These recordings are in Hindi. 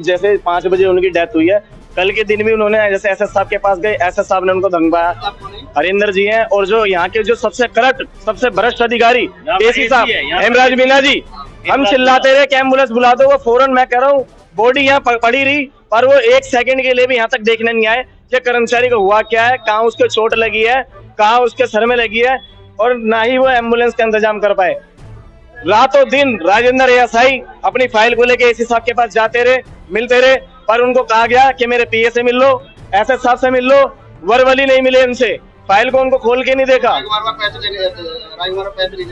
जैसे 5 बजे उनकी डेथ हुई है, कल के दिन भी उन्होंने जैसे एसएस साहब के पास गए, एसएस साहब ने उनको धमकाया। हरिंदर जी हैं और जो यहाँ के जो सबसे करप्ट, सबसे भ्रष्ट अधिकारी एसी साहब हेमराज मीना जी, हम चिल्लाते रहे कि एम्बुलेंस बुला दो, वो फौरन, मैं कह रहा हूँ, बॉडी यहाँ पड़ी रही, पर वो 1 सेकंड के लिए भी यहाँ तक देखने नहीं आए कि कर्मचारी को हुआ क्या है, कहाँ उसके चोट लगी है, कहाँ उसके सर में लगी है, और ना ही वो एम्बुलेंस का इंतजाम कर पाए। रातों दिन राजेंद्र एएसआई अपनी फाइल को लेके एसी साहब के पास जाते रहे, मिलते रहे, पर उनको कहा गया कि मेरे पीए से मिल लो, एसएस साहब से मिल लो, वरवली नहीं मिले उनसे, फाइल को उनको खोल के नहीं देखा।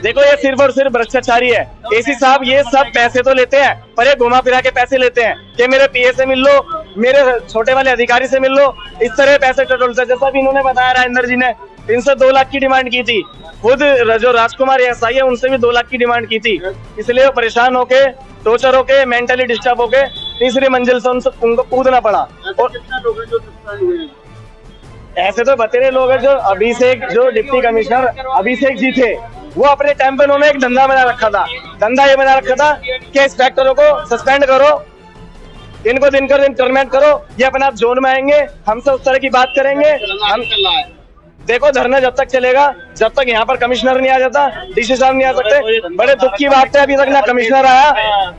देखो ये सिर्फ और सिर्फ भ्रष्टाचारी है। एसी साहब ये सब पैसे तो लेते हैं, पर ये घुमा फिरा के पैसे लेते हैं कि मेरे पीए से मिल लो, मेरे छोटे वाले अधिकारी से मिल लो, इस तरह पैसे टटोलते। जैसा भी इन्होंने बताया राजेंद्र जी ने, इनसे 2 लाख की डिमांड की थी, खुद जो राजकुमार एएसआई है उनसे भी 2 लाख की डिमांड की थी, इसलिए वो परेशान होके, टॉर्चर होके, मेंटली डिस्टर्ब होके तीसरी मंजिल से उनको कूदना पड़ा। और ऐसे तो बतेरे लोग हैं, जो अभिषेक, जो डिप्टी कमिश्नर अभिषेक जी थे, वो अपने टाइम पे उन्होंने एक धंधा बना रखा था। धंधा ये बना रखा था कि इंस्पेक्टरों को सस्पेंड करो, इनको दिन कर दिन टर्मिनेट करो, ये अपने आप जोन में आएंगे, हमसे उस तरह की बात करेंगे। हम देखो धरना जब तक चलेगा, जब तक यहाँ पर कमिश्नर नहीं आ जाता, डीसी साहब नहीं आ सकते। बड़े दुख की बात है, अभी तक ना कमिश्नर आया,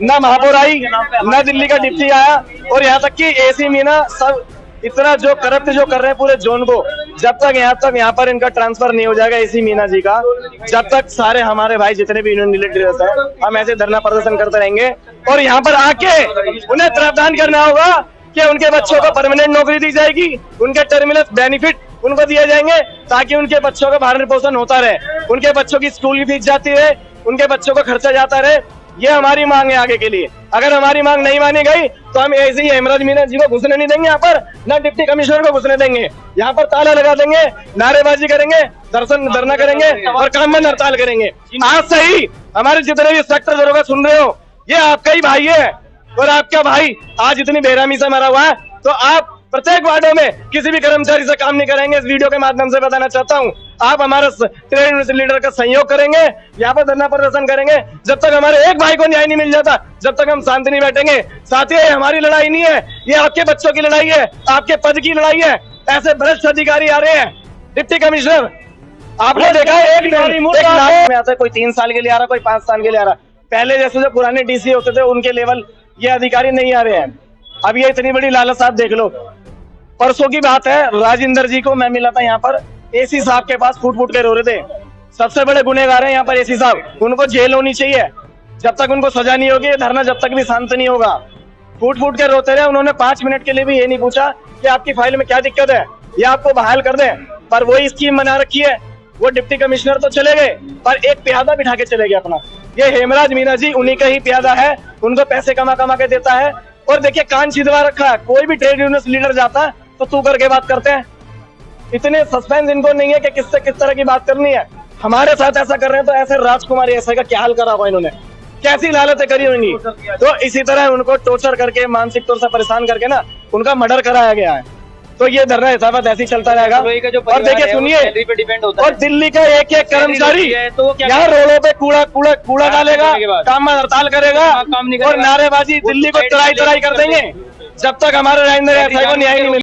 ना महापौर आई, ना दिल्ली का डिप्टी आया, और यहाँ तक कि एसी मीना सब इतना जो करप्ट जो कर रहे हैं पूरे जोन को, जब तक यहाँ पर इनका ट्रांसफर नहीं हो जाएगा एसी मीना जी का, जब तक सारे हमारे भाई जितने भी यूनियन लीडर्स हैं, हम ऐसे धरना प्रदर्शन करते रहेंगे। और यहाँ पर आके उन्हें प्रावधान करना होगा कि उनके बच्चों को परमानेंट नौकरी दी जाएगी, उनके टर्मिनल बेनिफिट उनको दिए जाएंगे, ताकि उनके बच्चों का भरण पोषण होता रहे, उनके बच्चों की स्कूल की फीस जाती रहे, उनके बच्चों का खर्चा जाता रहे। ये हमारी मांग है आगे के लिए। अगर हमारी मांग नहीं मानी गई तो हम ऐसे ही हेमराज मीना जी को घुसने नहीं देंगे, यहाँ पर ना डिप्टी कमिश्नर को घुसने देंगे, यहाँ पर ताला लगा देंगे, नारेबाजी करेंगे, धरना करेंगे और काम बंद हड़ताल करेंगे। आज से ही हमारे जितने भी सेक्टर दरोगा सुन रहे हो, ये आपका ही भाई है, और आपका भाई आज इतनी बेरहमी से मरा हुआ है, तो आप प्रत्येक वार्डों में किसी भी कर्मचारी से काम नहीं करेंगे। इस वीडियो के माध्यम से बताना चाहता हूं, आप हमारे ट्रेड यूनियन लीडर का सहयोग करेंगे, यहाँ पर धरना प्रदर्शन करेंगे। जब तक हमारे एक भाई को न्याय नहीं मिल जाता, जब तक हम शांति नहीं बैठेंगे। साथियों, ये हमारी लड़ाई नहीं है, ये आपके बच्चों की लड़ाई है, आपके पद की लड़ाई है। ऐसे भ्रष्ट अधिकारी आ रहे हैं, डिप्टी कमिश्नर, आपने देखा है एक नाम में आता है, कोई 3 साल के लिए आ रहा, कोई 5 साल के लिए आ रहा। पहले जैसे जो पुराने डीसी होते थे उनके लेवल ये अधिकारी नहीं आ रहे हैं। अब ये इतनी बड़ी लालच आप देख लो। परसों की बात है, राजेंद्र जी को मैं मिला था यहाँ पर, एसी साहब के पास फूट फूट के रो रहे थे। सबसे बड़े गुनहगार हैं यहाँ पर एसी साहब, उनको जेल होनी चाहिए। जब तक उनको सजा नहीं होगी, धरना जब तक भी शांत नहीं होगा। फूट फूट के रोते रहे, उन्होंने 5 मिनट के लिए भी ये नहीं पूछा कि आपकी फाइल में क्या दिक्कत है, ये आपको बहाल कर दें। पर वही स्कीम बना रखी है, वो डिप्टी कमिश्नर तो चले गए, पर एक प्यादा बिठा के चले गए अपना। ये हेमराज मीना जी उन्हीं का ही प्यादा है, उनको पैसे कमा कमा के देता है। और देखिए कान छिदवा रखा है, कोई भी ट्रेड यूनियन लीडर जाता है तो तू करके बात करते हैं। इतने सस्पेंस इनको नहीं है कि किससे किस तरह की बात करनी है। हमारे साथ ऐसा कर रहे हैं तो ऐसे राजकुमार ऐसा का क्या हाल करा हुआ इन्होंने, कैसी लालतें करी होंगी। तो इसी तरह उनको टॉर्चर करके, मानसिक तौर से परेशान करके ना उनका मर्डर कराया गया है। तो ये धरना यथावत ऐसे ही चलता रहेगा। और देखिए सुनिए, और दिल्ली का एक एक कर्मचारी यहाँ रोडों पे कूड़ा डालेगा, काम में हड़ताल करेगा और नारेबाजी दिल्ली को तराई कर देंगे, जब तक हमारे राजेंद्र एएसआई को न्याय नहीं मिलेगा।